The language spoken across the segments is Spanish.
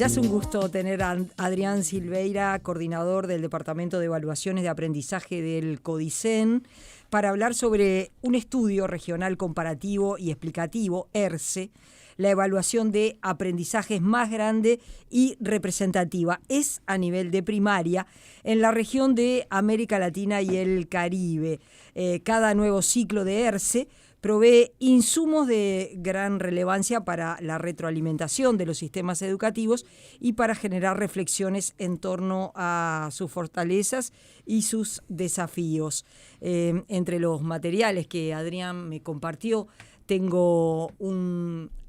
Ya es un gusto tener a Adrián Silveira, coordinador del Departamento de Evaluaciones de Aprendizaje del CODICEN, para hablar sobre un estudio regional comparativo y explicativo, ERCE, la evaluación de aprendizajes más grande y representativa. Es a nivel de primaria en la región de América Latina y el Caribe. Cada nuevo ciclo de ERCE provee insumos de gran relevancia para la retroalimentación de los sistemas educativos y para generar reflexiones en torno a sus fortalezas y sus desafíos. Entre los materiales que Adrián me compartió, tengo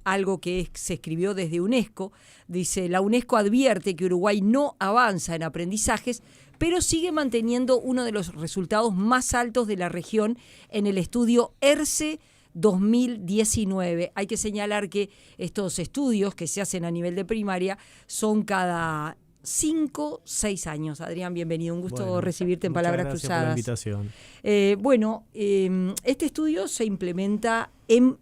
algo que se escribió desde UNESCO. Dice: la UNESCO advierte que Uruguay no avanza en aprendizajes, pero sigue manteniendo uno de los resultados más altos de la región en el estudio ERCE 2019. Hay que señalar que estos estudios que se hacen a nivel de primaria son cada 5, 6 años. Adrián, bienvenido. Un gusto recibirte en Palabras Cruzadas. Gracias por la invitación. Este estudio se implementa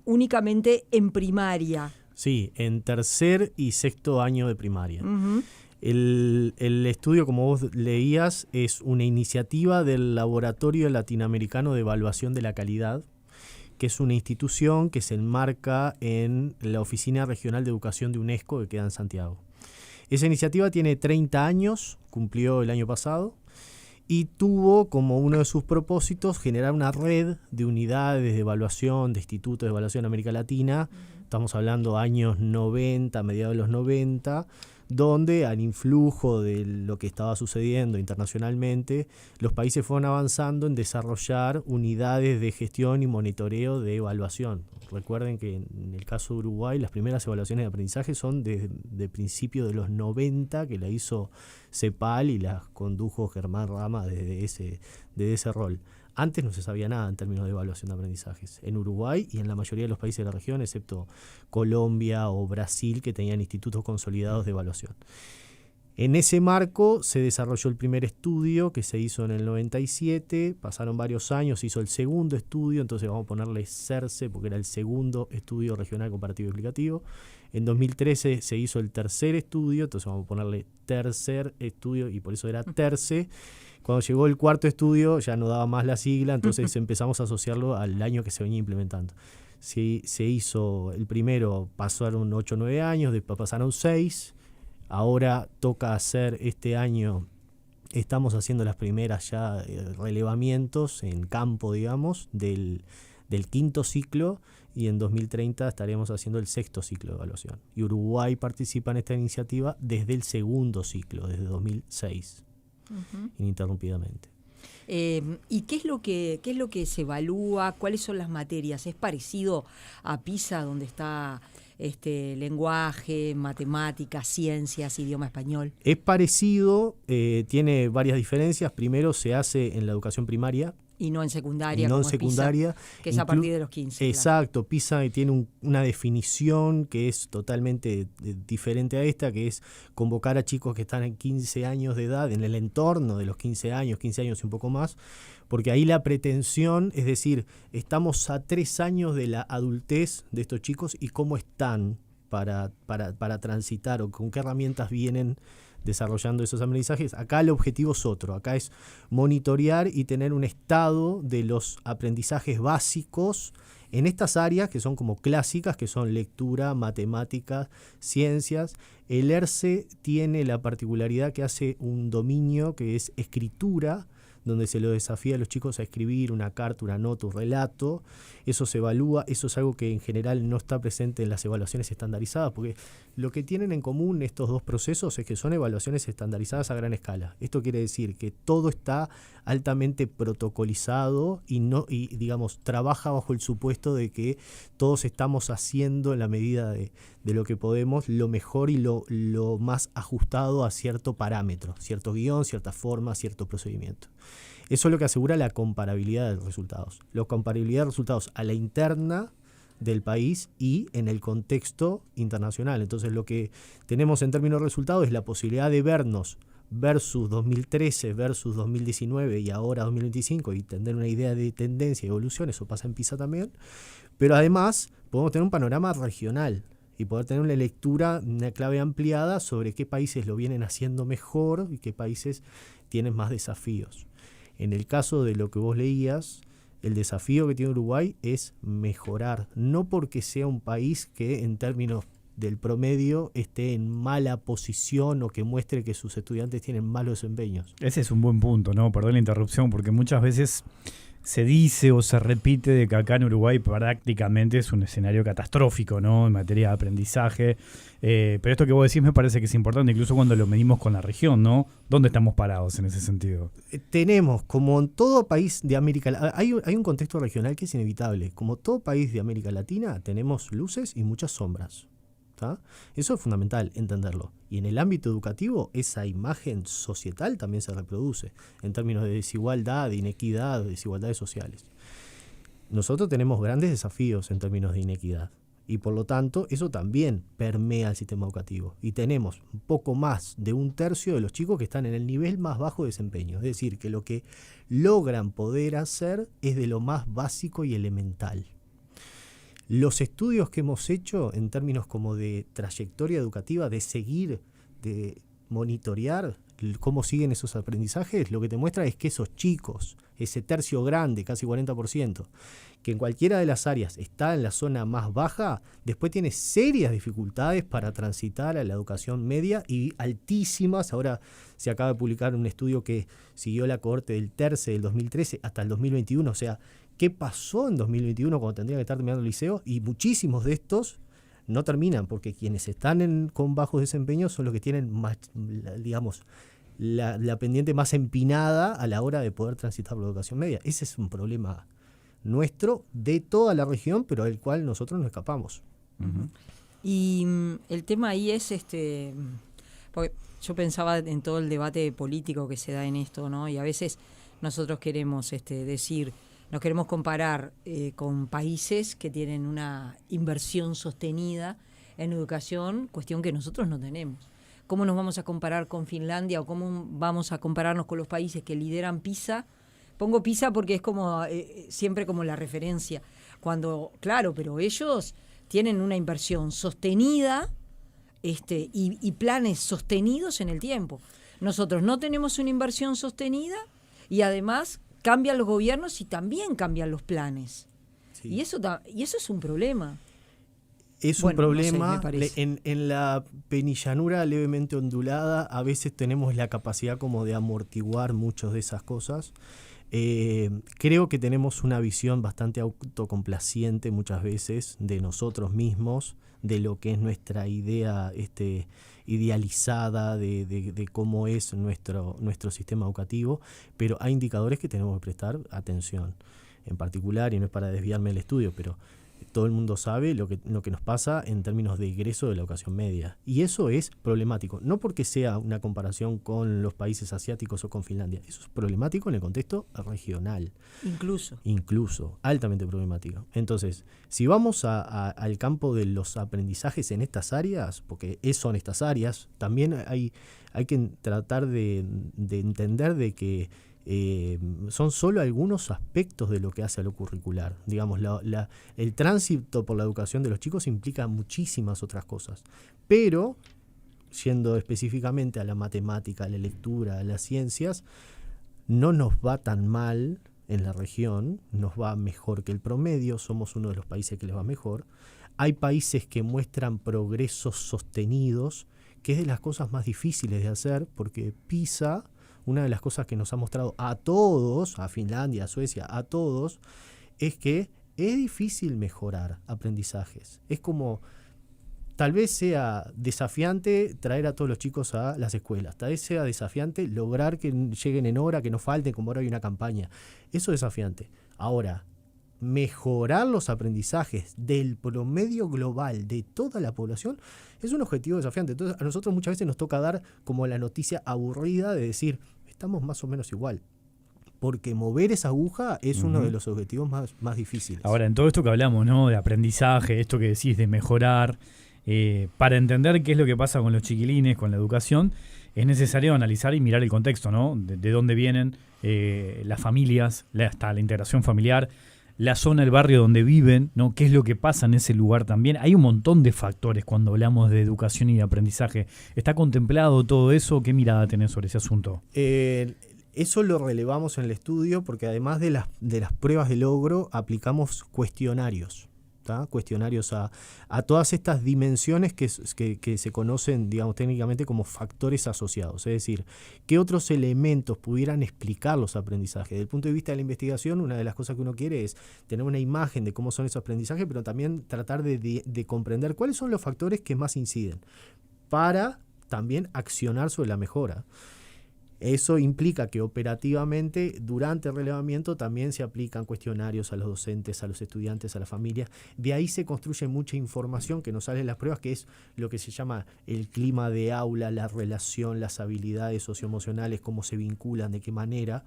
únicamente en primaria. Sí, en tercer y sexto año de primaria. Uh-huh. El estudio, como vos leías, es una iniciativa del Laboratorio Latinoamericano de Evaluación de la Calidad, que es una institución que se enmarca en la Oficina Regional de Educación de UNESCO, que queda en Santiago. Esa iniciativa tiene 30 años, cumplió el año pasado, y tuvo como uno de sus propósitos generar una red de unidades de evaluación, de institutos de evaluación en América Latina. Estamos hablando años 90, mediados de los 90, donde al influjo de lo que estaba sucediendo internacionalmente, los países fueron avanzando en desarrollar unidades de gestión y monitoreo de evaluación. Recuerden que en el caso de Uruguay, las primeras evaluaciones de aprendizaje son de principios de los 90, que la hizo CEPAL y las condujo Germán Rama desde ese rol. Antes no se sabía nada en términos de evaluación de aprendizajes en Uruguay y en la mayoría de los países de la región, excepto Colombia o Brasil, que tenían institutos consolidados de evaluación. En ese marco se desarrolló el primer estudio, que se hizo en el 97, pasaron varios años, se hizo el segundo estudio, entonces vamos a ponerle CERCE porque era el segundo estudio regional comparativo y explicativo. En 2013 se hizo el tercer estudio, entonces vamos a ponerle tercer estudio y por eso era TERCE. Cuando llegó el cuarto estudio ya no daba más la sigla, entonces empezamos a asociarlo al año que se venía implementando. Sí, se hizo el primero, pasaron 8 o 9 años, después pasaron 6, ahora toca hacer este año, estamos haciendo las primeras ya relevamientos en campo, digamos, del quinto ciclo, y en 2030 estaremos haciendo el sexto ciclo de evaluación. Y Uruguay participa en esta iniciativa desde el segundo ciclo, desde 2006. Uh-huh. Ininterrumpidamente. ¿Y qué es lo que se evalúa? ¿Cuáles son las materias? ¿Es parecido a PISA, donde está lenguaje, matemáticas, ciencias, idioma español? Es parecido, tiene varias diferencias. Primero, se hace en la educación primaria. Y no en secundaria, no en secundaria, PISA, que es a partir de los 15. Exacto, claro. PISA tiene una definición que es totalmente diferente a esta, que es convocar a chicos que están en 15 años de edad, en el entorno de los 15 años y un poco más, porque ahí la pretensión, es decir, estamos a 3 años de la adultez de estos chicos y cómo están para transitar o con qué herramientas vienen desarrollando esos aprendizajes. Acá el objetivo es otro, acá es monitorear y tener un estado de los aprendizajes básicos en estas áreas que son como clásicas, que son lectura, matemáticas, ciencias. El ERCE tiene la particularidad que hace un dominio que es escritura, donde se lo desafía a los chicos a escribir una carta, una nota, un relato. Eso se evalúa, eso es algo que en general no está presente en las evaluaciones estandarizadas, porque lo que tienen en común estos dos procesos es que son evaluaciones estandarizadas a gran escala. Esto quiere decir que todo está altamente protocolizado y digamos, trabaja bajo el supuesto de que todos estamos haciendo en la medida de lo que podemos lo mejor y lo más ajustado a cierto parámetro, cierto guión, cierta forma, cierto procedimiento. Eso es lo que asegura la comparabilidad de los resultados. La comparabilidad de resultados a la interna del país y en el contexto internacional. Entonces lo que tenemos en términos de resultados es la posibilidad de vernos versus 2013, versus 2019 y ahora 2025 y tener una idea de tendencia y evolución. Eso pasa en PISA también. Pero además podemos tener un panorama regional. y poder tener una lectura, una clave ampliada sobre qué países lo vienen haciendo mejor y qué países tienen más desafíos. En el caso de lo que vos leías, el desafío que tiene Uruguay es mejorar, no porque sea un país que en términos del promedio esté en mala posición o que muestre que sus estudiantes tienen malos desempeños. Ese es un buen punto, ¿no? Perdón la interrupción, porque muchas veces se dice o se repite de que acá en Uruguay prácticamente es un escenario catastrófico, ¿no? En materia de aprendizaje. Pero esto que vos decís me parece que es importante, incluso cuando lo medimos con la región, ¿no? ¿Dónde estamos parados en ese sentido? Tenemos, como en todo país de América Latina, hay un contexto regional que es inevitable. Como todo país de América Latina, tenemos luces y muchas sombras. ¿Tá? Eso es fundamental entenderlo. Y en el ámbito educativo, esa imagen societal también se reproduce en términos de desigualdad, de inequidad, de desigualdades sociales. Nosotros tenemos grandes desafíos en términos de inequidad y por lo tanto eso también permea el sistema educativo. Y tenemos un poco más de 1/3 de los chicos que están en el nivel más bajo de desempeño. Es decir, que lo que logran poder hacer es de lo más básico y elemental. Los estudios que hemos hecho en términos como de trayectoria educativa, de seguir, de monitorear cómo siguen esos aprendizajes, lo que te muestra es que esos chicos, ese tercio grande, casi 40%, que en cualquiera de las áreas está en la zona más baja, después tiene serias dificultades para transitar a la educación media y altísimas. Ahora se acaba de publicar un estudio que siguió la cohorte del TERCE del 2013 hasta el 2021, o sea, ¿qué pasó en 2021 cuando tendrían que estar terminando el liceo? Y muchísimos de estos no terminan, porque quienes están con bajos desempeños son los que tienen más, digamos, la pendiente más empinada a la hora de poder transitar por la educación media. Ese es un problema nuestro, de toda la región, pero del cual nosotros no escapamos. Uh-huh. Y el tema ahí es, porque yo pensaba en todo el debate político que se da en esto, ¿no? Y a veces nosotros queremos decir... Nos queremos comparar con países que tienen una inversión sostenida en educación, cuestión que nosotros no tenemos. ¿Cómo nos vamos a comparar con Finlandia o cómo vamos a compararnos con los países que lideran PISA? Pongo PISA porque es como siempre como la referencia. Claro, pero ellos tienen una inversión sostenida y planes sostenidos en el tiempo. Nosotros no tenemos una inversión sostenida y además... cambian los gobiernos y también cambian los planes. Sí. Y eso es un problema. Es un problema. No sé, en la penillanura levemente ondulada a veces tenemos la capacidad como de amortiguar muchas de esas cosas. Creo que tenemos una visión bastante autocomplaciente muchas veces de nosotros mismos, de lo que es nuestra idea idealizada de cómo es nuestro sistema educativo, pero hay indicadores que tenemos que prestar atención. En particular, y no es para desviarme del estudio, pero todo el mundo sabe lo que nos pasa en términos de ingreso de la educación media. Y eso es problemático, no porque sea una comparación con los países asiáticos o con Finlandia. Eso es problemático en el contexto regional. Incluso, altamente problemático. Entonces, si vamos al campo de los aprendizajes en estas áreas, porque son estas áreas, también hay que tratar de entender de que son solo algunos aspectos de lo que hace a lo curricular. Digamos, el tránsito por la educación de los chicos implica muchísimas otras cosas. Pero, yendo específicamente a la matemática, a la lectura, a las ciencias, no nos va tan mal en la región, nos va mejor que el promedio, somos uno de los países que les va mejor. Hay países que muestran progresos sostenidos, que es de las cosas más difíciles de hacer, porque PISA... Una de las cosas que nos ha mostrado a todos, a Finlandia, a Suecia, a todos, es que es difícil mejorar aprendizajes. Es como, tal vez sea desafiante traer a todos los chicos a las escuelas, tal vez sea desafiante lograr que lleguen en hora, que no falten, como ahora hay una campaña. Eso es desafiante. Ahora, mejorar los aprendizajes del promedio global de toda la población es un objetivo desafiante. Entonces a nosotros muchas veces nos toca dar como la noticia aburrida de decir, estamos más o menos igual, porque mover esa aguja es uno de los objetivos más difíciles. Ahora, en todo esto que hablamos, ¿no?, de aprendizaje, esto que decís de mejorar, para entender qué es lo que pasa con los chiquilines, con la educación, es necesario analizar y mirar el contexto, ¿no?, de dónde vienen las familias, hasta la integración familiar. la zona, el barrio donde viven, ¿no? ¿Qué es lo que pasa en ese lugar también? Hay un montón de factores cuando hablamos de educación y de aprendizaje. ¿Está contemplado todo eso? ¿Qué mirada tenés sobre ese asunto? Eso lo relevamos en el estudio porque además de las pruebas de logro aplicamos cuestionarios. Cuestionarios a todas estas dimensiones que se conocen, digamos, técnicamente como factores asociados. Es decir, ¿qué otros elementos pudieran explicar los aprendizajes? Desde el punto de vista de la investigación, una de las cosas que uno quiere es tener una imagen de cómo son esos aprendizajes, pero también tratar de comprender cuáles son los factores que más inciden para también accionar sobre la mejora. Eso implica que operativamente durante el relevamiento también se aplican cuestionarios a los docentes, a los estudiantes, a las familias. De ahí se construye mucha información que nos sale en las pruebas, que es lo que se llama el clima de aula, la relación, las habilidades socioemocionales, cómo se vinculan, de qué manera.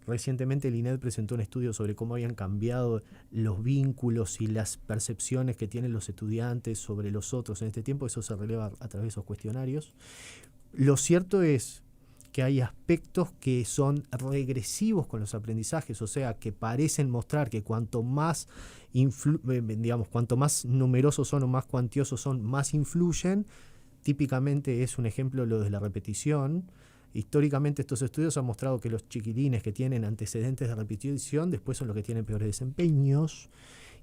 Recientemente el INED presentó un estudio sobre cómo habían cambiado los vínculos y las percepciones que tienen los estudiantes sobre los otros en este tiempo. Eso se releva a través de esos cuestionarios. Lo cierto es que hay aspectos que son regresivos con los aprendizajes, o sea, que parecen mostrar que cuanto más cuanto más numerosos son o más cuantiosos son, más influyen. Típicamente es un ejemplo lo de la repetición. Históricamente estos estudios han mostrado que los chiquilines que tienen antecedentes de repetición después son los que tienen peores desempeños.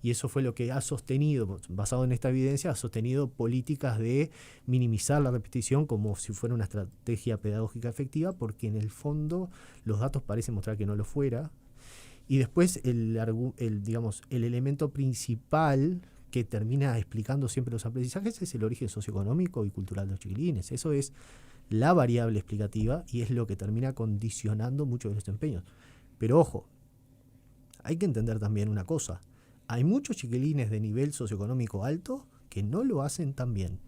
Y eso fue lo que ha sostenido, basado en esta evidencia, ha sostenido políticas de minimizar la repetición como si fuera una estrategia pedagógica efectiva, porque en el fondo los datos parecen mostrar que no lo fuera. Y después el elemento principal que termina explicando siempre los aprendizajes es el origen socioeconómico y cultural de los chiquilines. Eso es la variable explicativa y es lo que termina condicionando muchos de los desempeños. Pero ojo, hay que entender también una cosa. Hay muchos chiquilines de nivel socioeconómico alto que no lo hacen tan bien.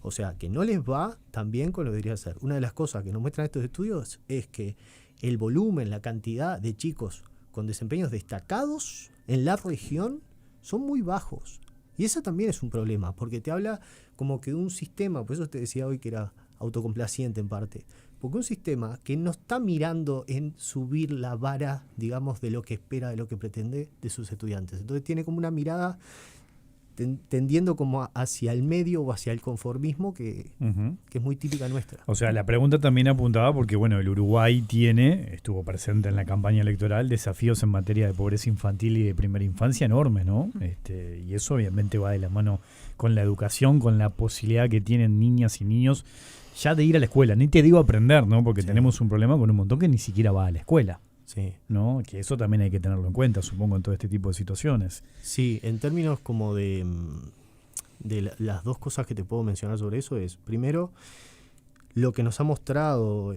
O sea, que no les va tan bien como lo debería ser. Una de las cosas que nos muestran estos estudios es que el volumen, la cantidad de chicos con desempeños destacados en la región son muy bajos. Y eso también es un problema, porque te habla como que de un sistema, por eso te decía hoy que era autocomplaciente en parte, porque un sistema que no está mirando en subir la vara, digamos, de lo que espera, de lo que pretende de sus estudiantes. Entonces tiene como una mirada tendiendo como hacia el medio o hacia el conformismo que es muy típica nuestra. O sea, la pregunta también apuntaba porque, bueno, el Uruguay estuvo presente en la campaña electoral, desafíos en materia de pobreza infantil y de primera infancia enormes, ¿no? Y eso obviamente va de la mano con la educación, con la posibilidad que tienen niñas y niños ya de ir a la escuela. Ni te digo aprender, ¿no? Porque tenemos un problema con un montón que ni siquiera va a la escuela. Sí. ¿No? Que eso también hay que tenerlo en cuenta, supongo, en todo este tipo de situaciones. Sí, en términos como de las dos cosas que te puedo mencionar sobre eso es, primero, lo que nos ha mostrado,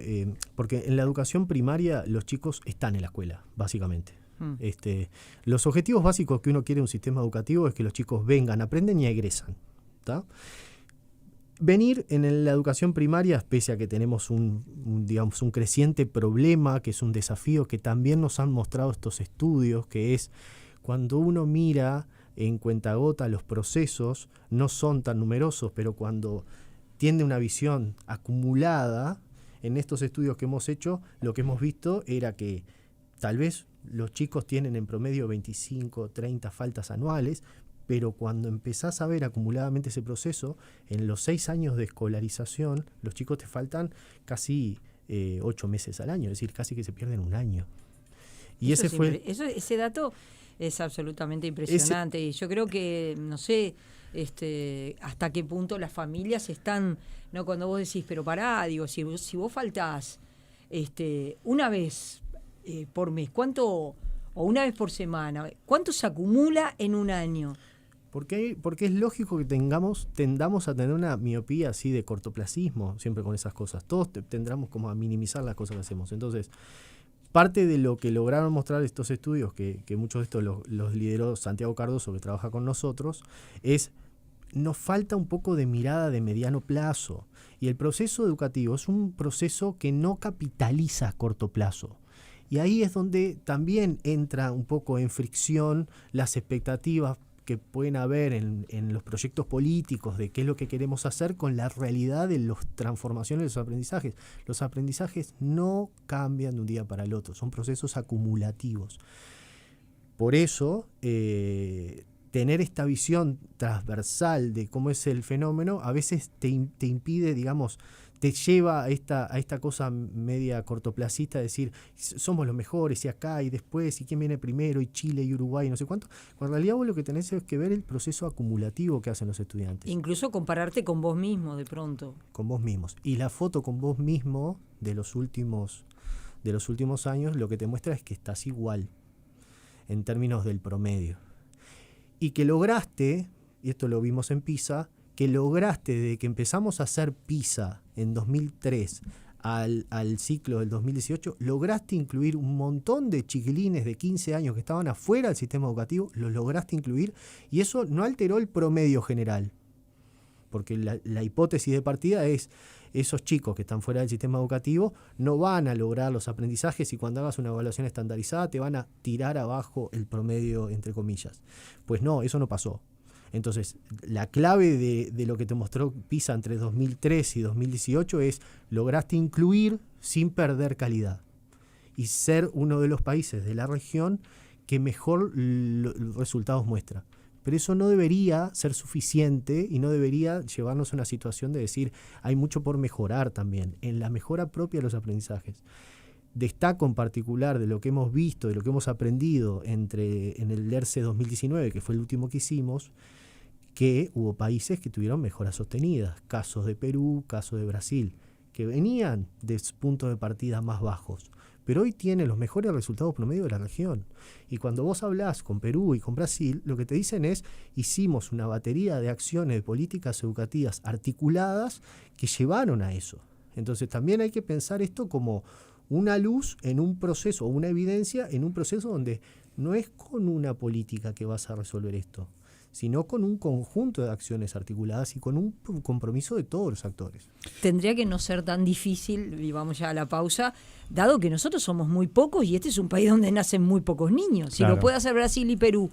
porque en la educación primaria los chicos están en la escuela, básicamente. Los objetivos básicos que uno quiere en un sistema educativo es que los chicos vengan, aprenden y egresan. ¿Tá? Venir en la educación primaria, pese a que tenemos un creciente problema, que es un desafío que también nos han mostrado estos estudios, que es cuando uno mira en cuentagota los procesos, no son tan numerosos, pero cuando tiene una visión acumulada, en estos estudios que hemos hecho, lo que hemos visto era que tal vez los chicos tienen en promedio 25, 30 faltas anuales, pero cuando empezás a ver acumuladamente ese proceso, en los 6 años de escolarización, los chicos te faltan casi 8 meses al año, es decir, casi que se pierden un año. Y ese dato es absolutamente impresionante. Y yo creo que, no sé, hasta qué punto las familias están, no, cuando vos decís, pero pará, digo, si vos faltás una vez por mes, ¿cuánto? O una vez por semana, ¿cuánto se acumula en un año? Porque es lógico que tendamos a tener una miopía así de cortoplacismo siempre con esas cosas. Todos tendremos como a minimizar las cosas que hacemos. Entonces, parte de lo que lograron mostrar estos estudios, que muchos de estos los lideró Santiago Cardoso, que trabaja con nosotros, nos falta un poco de mirada de mediano plazo. Y el proceso educativo es un proceso que no capitaliza a corto plazo. Y ahí es donde también entra un poco en fricción las expectativas que pueden haber en los proyectos políticos de qué es lo que queremos hacer con la realidad de las transformaciones de los aprendizajes. Los aprendizajes no cambian de un día para el otro, son procesos acumulativos. Por eso, tener esta visión transversal de cómo es el fenómeno a veces te impide, digamos, te lleva a esta cosa media cortoplacista de decir, somos los mejores, y acá, y después, y quién viene primero, y Chile, y Uruguay, y no sé cuánto. Cuando en realidad vos lo que tenés es que ver el proceso acumulativo que hacen los estudiantes. Incluso compararte con vos mismo, de pronto. Con vos mismos. Y la foto con vos mismo de los últimos años lo que te muestra es que estás igual en términos del promedio. Y que lograste, y esto lo vimos en PISA, que lograste desde que empezamos a hacer PISA en 2003 al ciclo del 2018, lograste incluir un montón de chiquilines de 15 años que estaban afuera del sistema educativo, los lograste incluir, y eso no alteró el promedio general. Porque la hipótesis de partida es, esos chicos que están fuera del sistema educativo no van a lograr los aprendizajes y cuando hagas una evaluación estandarizada te van a tirar abajo el promedio, entre comillas. Pues no, eso no pasó. Entonces, la clave de lo que te mostró PISA entre 2003 y 2018 es lograste incluir sin perder calidad y ser uno de los países de la región que mejor resultados muestra. Pero eso no debería ser suficiente y no debería llevarnos a una situación de decir hay mucho por mejorar también en la mejora propia de los aprendizajes. Destaco en particular de lo que hemos visto, de lo que hemos aprendido en el ERCE 2019, que fue el último que hicimos, que hubo países que tuvieron mejoras sostenidas, casos de Perú, casos de Brasil, que venían de puntos de partida más bajos, pero hoy tienen los mejores resultados promedio de la región. Y cuando vos hablás con Perú y con Brasil, lo que te dicen es, hicimos una batería de acciones de políticas educativas articuladas que llevaron a eso. Entonces también hay que pensar esto como una luz en un proceso, o una evidencia en un proceso donde no es con una política que vas a resolver esto, sino con un conjunto de acciones articuladas y con un compromiso de todos los actores. Tendría que no ser tan difícil, y vamos ya a la pausa, dado que nosotros somos muy pocos y este es un país donde nacen muy pocos niños. Si Claro. lo puede hacer Brasil y Perú,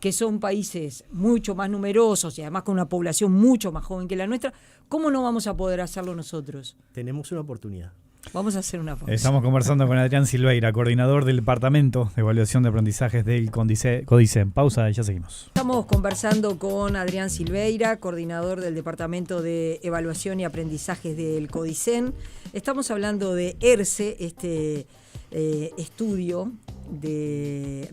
que son países mucho más numerosos y además con una población mucho más joven que la nuestra, ¿cómo no vamos a poder hacerlo nosotros? Tenemos una oportunidad. Vamos a hacer una pausa. Estamos conversando con Adrián Silveira, coordinador del Departamento de Evaluación de Aprendizajes del CODICEN. Pausa y ya seguimos. Estamos conversando con Adrián Silveira, coordinador del Departamento de Evaluación y Aprendizajes del CODICEN. Estamos hablando de ERCE, este estudio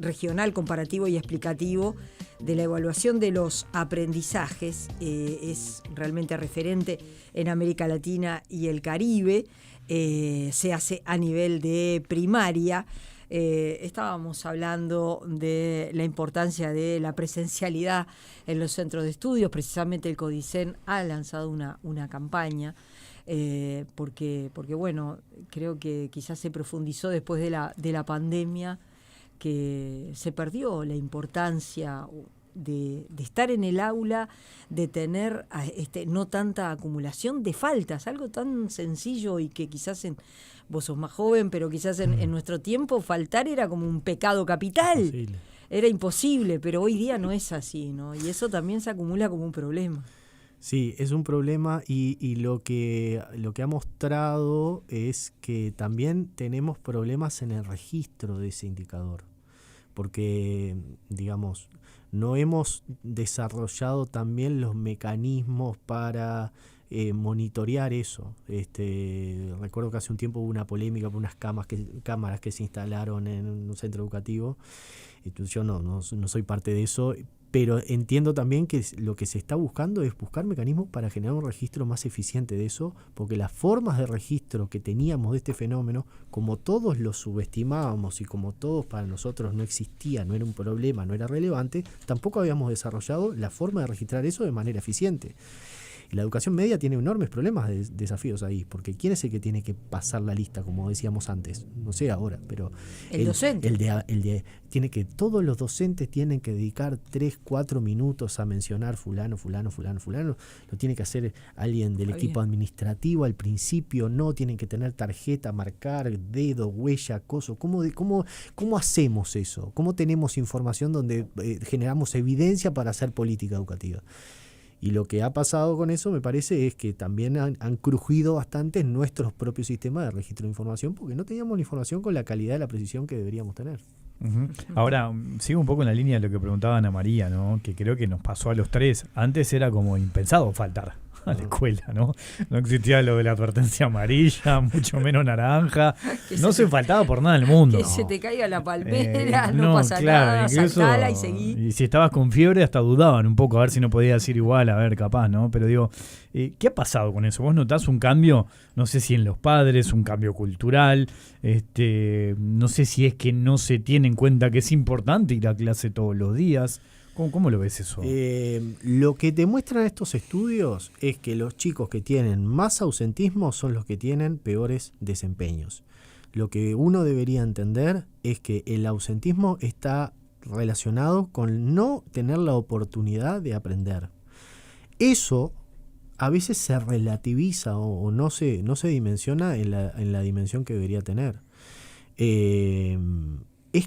regional, comparativo y explicativo de la evaluación de los aprendizajes. Es realmente referente en América Latina y el Caribe. Se hace a nivel de primaria. Estábamos hablando de la importancia de la presencialidad en los centros de estudios. Precisamente el CODICEN ha lanzado una campaña porque bueno, creo que quizás se profundizó después de la pandemia, que se perdió la importancia de estar en el aula, de tener no tanta acumulación de faltas, algo tan sencillo y que quizás vos sos más joven, pero quizás en nuestro tiempo faltar era como un pecado capital. Imposible. Era imposible, pero hoy día no es así, ¿no? Y eso también se acumula como un problema. Sí, es un problema y lo que ha mostrado es que también tenemos problemas en el registro de ese indicador, porque, digamos, no hemos desarrollado también los mecanismos para monitorear eso. Recuerdo que hace un tiempo hubo una polémica por unas cámaras que se instalaron en un centro educativo. Yo no soy parte de eso, pero entiendo también que lo que se está buscando es buscar mecanismos para generar un registro más eficiente de eso, porque las formas de registro que teníamos de este fenómeno, como todos lo subestimábamos y como todos para nosotros no existía, no era un problema, no era relevante, tampoco habíamos desarrollado la forma de registrar eso de manera eficiente. La educación media tiene enormes problemas, desafíos ahí, porque ¿quién es el que tiene que pasar la lista, como decíamos antes? No sé ahora, pero El docente. Todos los docentes tienen que dedicar 3-4 minutos a mencionar fulano. Lo tiene que hacer alguien del equipo administrativo al principio, no tienen que tener tarjeta, marcar, dedo, huella, coso. ¿Cómo hacemos eso? ¿Cómo tenemos información donde generamos evidencia para hacer política educativa? Y lo que ha pasado con eso, me parece, es que también han crujido bastante nuestros propios sistemas de registro de información porque no teníamos la información con la calidad y la precisión que deberíamos tener. Uh-huh. Ahora, sigo un poco en la línea de lo que preguntaba Ana María, ¿no? Que creo que nos pasó a los tres. Antes era como impensado faltar a la escuela, ¿no? No existía lo de la advertencia amarilla, mucho menos naranja. No se faltaba por nada en el mundo. Que se te caiga la palmera, no pasa claro, nada, incluso, saltala y seguí. Y si estabas con fiebre hasta dudaban un poco a ver si no podías ir igual, a ver, capaz, ¿no? Pero digo, ¿qué ha pasado con eso? ¿Vos notás un cambio, no sé si en los padres, un cambio cultural, no sé si es que no se tiene en cuenta que es importante ir a clase todos los días? ¿Cómo lo ves eso? Lo que demuestran estos estudios es que los chicos que tienen más ausentismo son los que tienen peores desempeños. Lo que uno debería entender es que el ausentismo está relacionado con no tener la oportunidad de aprender. Eso a veces se relativiza o no se dimensiona en la dimensión que debería tener. Es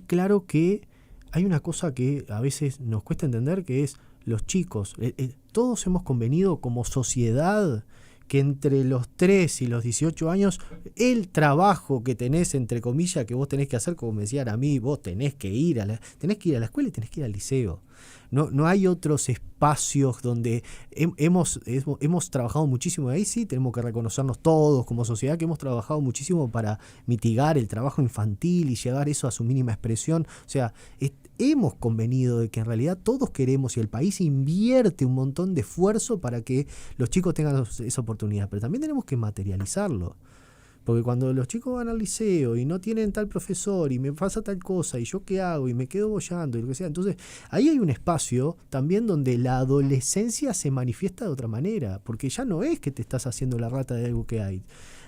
claro que hay una cosa que a veces nos cuesta entender, que es los chicos. Todos hemos convenido como sociedad que entre los 3 y los 18 años, el trabajo que tenés, entre comillas, que vos tenés que hacer, como me decían a mí, vos tenés que ir a la escuela y tenés que ir al liceo. No hay otros espacios donde hemos trabajado muchísimo. Ahí sí tenemos que reconocernos todos como sociedad, que hemos trabajado muchísimo para mitigar el trabajo infantil y llevar eso a su mínima expresión. O sea, hemos convenido de que en realidad todos queremos y el país invierte un montón de esfuerzo para que los chicos tengan esa oportunidad, pero también tenemos que materializarlo. Porque cuando los chicos van al liceo y no tienen tal profesor y me pasa tal cosa y yo qué hago y me quedo boyando y lo que sea, entonces ahí hay un espacio también donde la adolescencia se manifiesta de otra manera, porque ya no es que te estás haciendo la rata de algo que hay.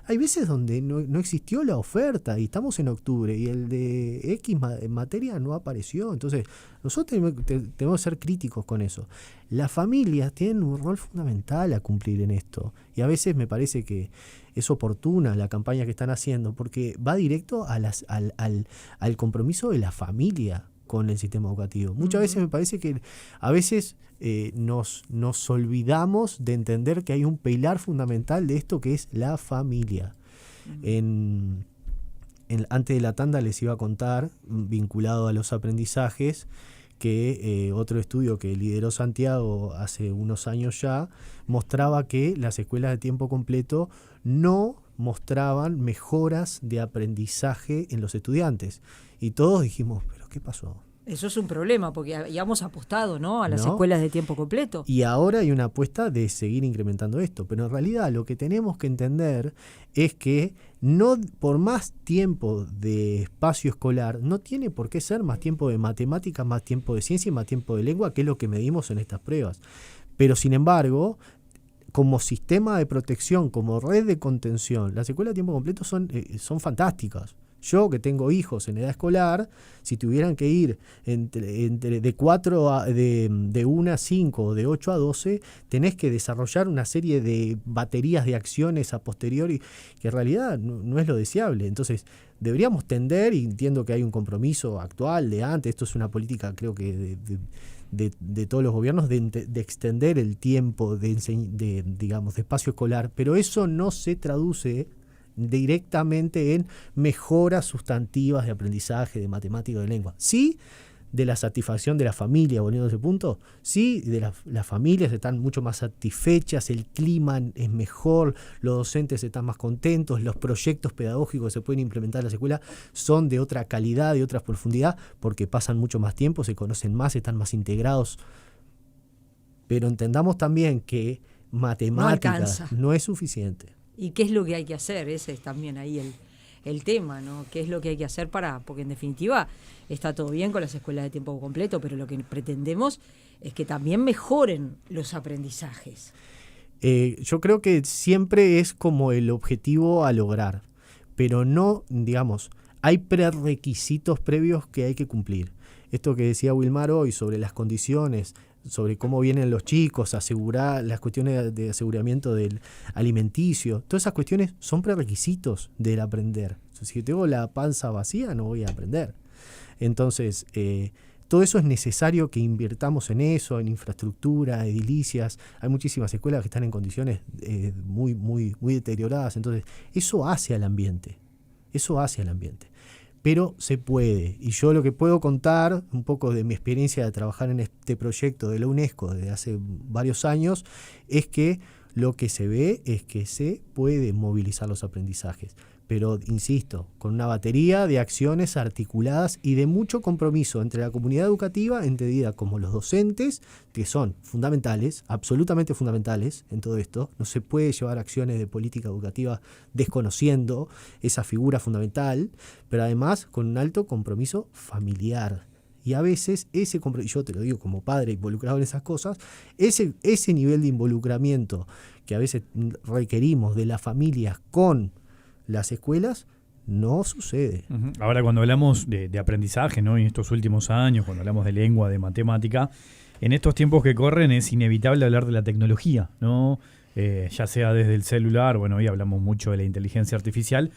Hay veces donde no existió la oferta y estamos en octubre y el de X materia no apareció. Entonces, nosotros tenemos que ser críticos con eso. Las familias tienen un rol fundamental a cumplir en esto. Y a veces me parece que es oportuna la campaña que están haciendo porque va directo a al compromiso de la familia con el sistema educativo. Muchas veces me parece que a veces nos olvidamos de entender que hay un pilar fundamental de esto que es la familia. Antes de la tanda les iba a contar, vinculado a los aprendizajes, que otro estudio que lideró Santiago hace unos años ya, mostraba que las escuelas de tiempo completo no mostraban mejoras de aprendizaje en los estudiantes. Y todos dijimos, ¿pero qué pasó? Eso es un problema, porque habíamos apostado, ¿no?, a las escuelas de tiempo completo. Y ahora hay una apuesta de seguir incrementando esto. Pero en realidad lo que tenemos que entender es que no por más tiempo de espacio escolar, no tiene por qué ser más tiempo de matemáticas, más tiempo de ciencia y más tiempo de lengua, que es lo que medimos en estas pruebas. Pero sin embargo, como sistema de protección, como red de contención, las escuelas de tiempo completo son fantásticas. Yo, que tengo hijos en edad escolar, si tuvieran que ir de 1 a 5 o de 8 a 12, tenés que desarrollar una serie de baterías de acciones a posteriori que en realidad no es lo deseable. Entonces, deberíamos tender, y entiendo que hay un compromiso actual de antes, esto es una política creo que de todos los gobiernos, de extender el tiempo de espacio escolar, pero eso no se traduce directamente en mejoras sustantivas de aprendizaje, de matemática, de lengua. Sí, de la satisfacción de la familia, volviendo a ese punto, sí, de las familias están mucho más satisfechas, el clima es mejor, los docentes están más contentos, los proyectos pedagógicos que se pueden implementar en la escuela son de otra calidad, de otra profundidad, porque pasan mucho más tiempo, se conocen más, están más integrados. Pero entendamos también que matemáticas no es suficiente. ¿Y qué es lo que hay que hacer? Ese es también ahí el tema, ¿no? ¿Qué es lo que hay que hacer porque en definitiva está todo bien con las escuelas de tiempo completo, pero lo que pretendemos es que también mejoren los aprendizajes? Yo creo que siempre es como el objetivo a lograr, pero no, hay prerequisitos previos que hay que cumplir. Esto que decía Wilmar hoy sobre las condiciones, sobre cómo vienen los chicos, asegurar las cuestiones de aseguramiento del alimenticio, todas esas cuestiones son prerequisitos del aprender. Si tengo la panza vacía no voy a aprender. Entonces, todo eso es necesario que invirtamos en eso, en infraestructura, edilicias. Hay muchísimas escuelas que están en condiciones muy, muy, muy deterioradas. Entonces, eso hace al ambiente. pero se puede. Y yo lo que puedo contar, un poco de mi experiencia de trabajar en este proyecto de la UNESCO desde hace varios años, es que lo que se ve es que se puede movilizar los aprendizajes. Pero, insisto, con una batería de acciones articuladas y de mucho compromiso entre la comunidad educativa, entendida como los docentes, que son fundamentales, absolutamente fundamentales en todo esto. No se puede llevar acciones de política educativa desconociendo esa figura fundamental, pero además con un alto compromiso familiar. Y a veces ese compromiso, yo te lo digo como padre involucrado en esas cosas, ese nivel de involucramiento que a veces requerimos de las familias con las escuelas, no sucede. Ahora, cuando hablamos de aprendizaje, ¿no? En estos últimos años, cuando hablamos de lengua, de matemática, en estos tiempos que corren es inevitable hablar de la tecnología, ¿no? Ya sea desde el celular, bueno, hoy hablamos mucho de la inteligencia artificial,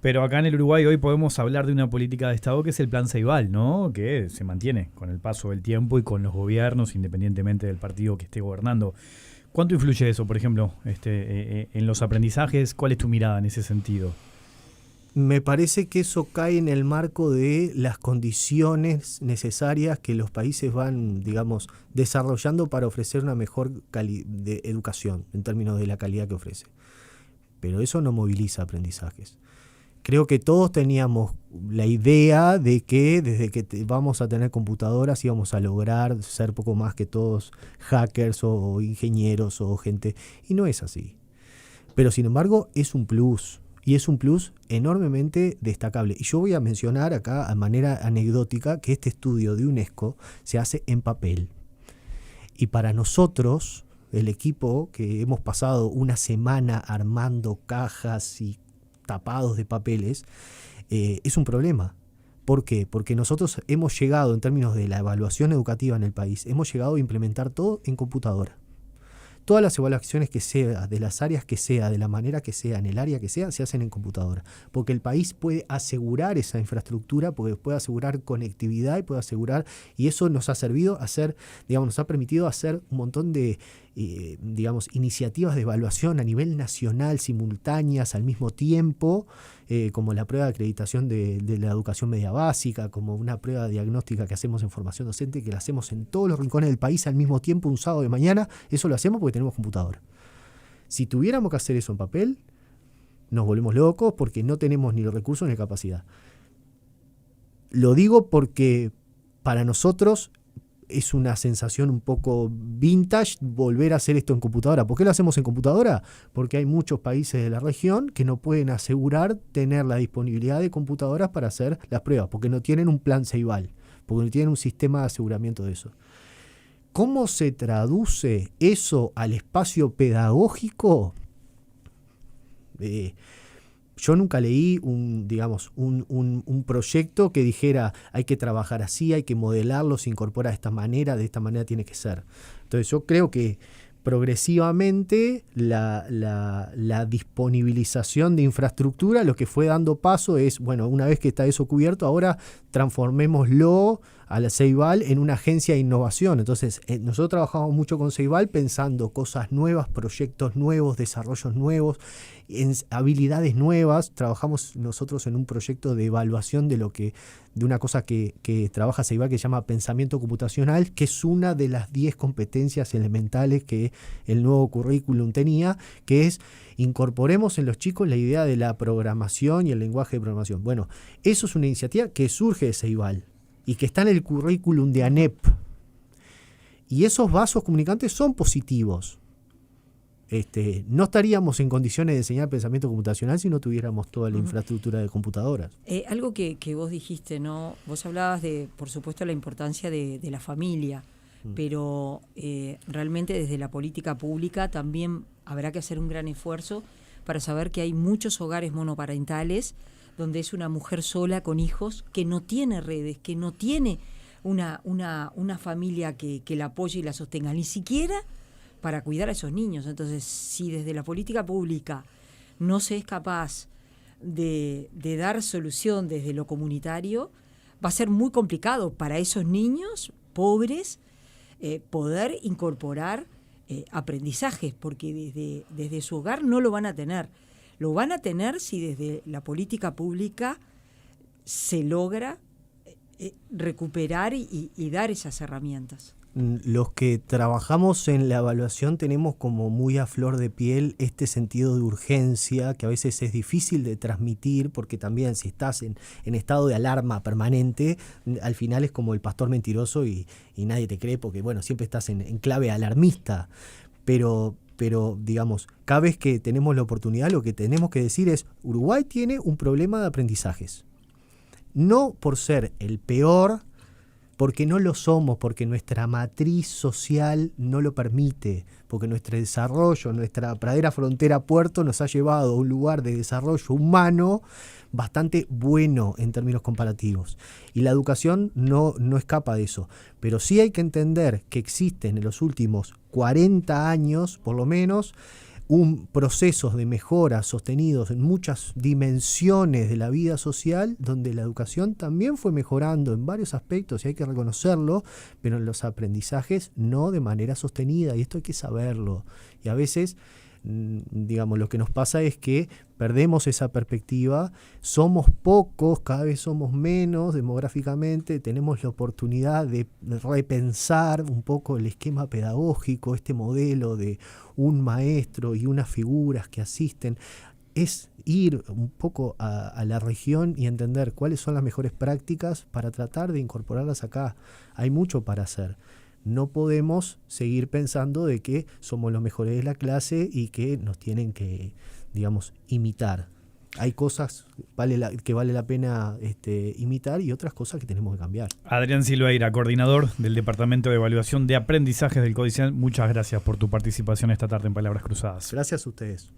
pero acá en el Uruguay hoy podemos hablar de una política de Estado que es el Plan Ceibal, ¿no? Que se mantiene con el paso del tiempo y con los gobiernos, independientemente del partido que esté gobernando. ¿Cuánto influye eso, por ejemplo, en los aprendizajes? ¿Cuál es tu mirada en ese sentido? Me parece que eso cae en el marco de las condiciones necesarias que los países van, digamos, desarrollando para ofrecer una mejor de educación en términos de la calidad que ofrece. Pero eso no moviliza aprendizajes. Creo que todos teníamos la idea de que desde que vamos a tener computadoras íbamos a lograr ser poco más que todos hackers o ingenieros o gente, y no es así. Pero sin embargo es un plus, y es un plus enormemente destacable. Y yo voy a mencionar acá de manera anecdótica que este estudio de UNESCO se hace en papel. Y para nosotros, el equipo que hemos pasado una semana armando cajas y tapados de papeles, es un problema. ¿Por qué? Porque nosotros hemos llegado, en términos de la evaluación educativa en el país, hemos llegado a implementar todo en computadora. Todas las evaluaciones que sea, de las áreas que sea, de la manera que sea, en el área que sea, se hacen en computadora. Porque el país puede asegurar esa infraestructura, porque puede asegurar conectividad y puede asegurar, y eso nos ha servido a hacer, digamos, nos ha permitido hacer un montón de digamos, iniciativas de evaluación a nivel nacional simultáneas al mismo tiempo, como la prueba de acreditación de la educación media básica, como una prueba diagnóstica que hacemos en formación docente, que la hacemos en todos los rincones del país al mismo tiempo un sábado de mañana. Eso lo hacemos porque tenemos computadora. Si tuviéramos que hacer eso en papel, nos volvemos locos porque no tenemos ni los recursos ni la capacidad. Lo digo porque para nosotros es una sensación un poco vintage volver a hacer esto en computadora. ¿Por qué lo hacemos en computadora? Porque hay muchos países de la región que no pueden asegurar tener la disponibilidad de computadoras para hacer las pruebas, porque no tienen un plan Ceibal, porque no tienen un sistema de aseguramiento de eso. ¿Cómo se traduce eso al espacio pedagógico? Yo nunca leí un proyecto que dijera hay que trabajar así, hay que modelarlo, se incorpora de esta manera tiene que ser. Entonces yo creo que progresivamente la disponibilización de infraestructura lo que fue dando paso es, bueno, una vez que está eso cubierto, ahora transformémoslo a la Ceibal en una agencia de innovación. Entonces nosotros trabajamos mucho con Ceibal pensando cosas nuevas, proyectos nuevos, desarrollos nuevos, en habilidades nuevas. Trabajamos nosotros en un proyecto de evaluación de una cosa que trabaja Ceibal que se llama pensamiento computacional, que es una de las 10 competencias elementales que el nuevo currículum tenía, que es incorporemos en los chicos la idea de la programación y el lenguaje de programación. Bueno, eso es una iniciativa que surge de Ceibal y que está en el currículum de ANEP. Y esos vasos comunicantes son positivos. No estaríamos en condiciones de enseñar pensamiento computacional si no tuviéramos toda la infraestructura de computadoras. Algo que vos dijiste, ¿no? Vos hablabas de, por supuesto, la importancia de la familia, pero realmente desde la política pública también habrá que hacer un gran esfuerzo para saber que hay muchos hogares monoparentales donde es una mujer sola con hijos que no tiene redes, que no tiene una familia que la apoye y la sostenga, ni siquiera para cuidar a esos niños. Entonces, si desde la política pública no se es capaz de dar solución desde lo comunitario, va a ser muy complicado para esos niños pobres poder incorporar aprendizajes, porque desde su hogar no lo van a tener. Lo van a tener si desde la política pública se logra recuperar y dar esas herramientas. Los que trabajamos en la evaluación tenemos como muy a flor de piel este sentido de urgencia que a veces es difícil de transmitir, porque también si estás en estado de alarma permanente, al final es como el pastor mentiroso y nadie te cree porque bueno, siempre estás en clave alarmista, pero digamos, cada vez que tenemos la oportunidad lo que tenemos que decir es: Uruguay tiene un problema de aprendizajes, no por ser el peor, porque no lo somos, porque nuestra matriz social no lo permite, porque nuestro desarrollo, nuestra pradera frontera puerto nos ha llevado a un lugar de desarrollo humano bastante bueno en términos comparativos. Y la educación no escapa de eso. Pero sí hay que entender que existen en los últimos 40 años, por lo menos, procesos de mejora sostenidos en muchas dimensiones de la vida social, donde la educación también fue mejorando en varios aspectos y hay que reconocerlo, pero en los aprendizajes no de manera sostenida, y esto hay que saberlo. Y a veces, digamos, lo que nos pasa es que perdemos esa perspectiva, somos pocos, cada vez somos menos demográficamente, tenemos la oportunidad de repensar un poco el esquema pedagógico, este modelo de un maestro y unas figuras que asisten, es ir un poco a la región y entender cuáles son las mejores prácticas para tratar de incorporarlas acá. Hay mucho para hacer. No podemos seguir pensando de que somos los mejores de la clase y que nos tienen que, digamos, imitar. Hay cosas que vale la pena imitar y otras cosas que tenemos que cambiar. Adrián Silveira, coordinador del Departamento de Evaluación de Aprendizajes del CODICEN, muchas gracias por tu participación esta tarde en Palabras Cruzadas. Gracias a ustedes.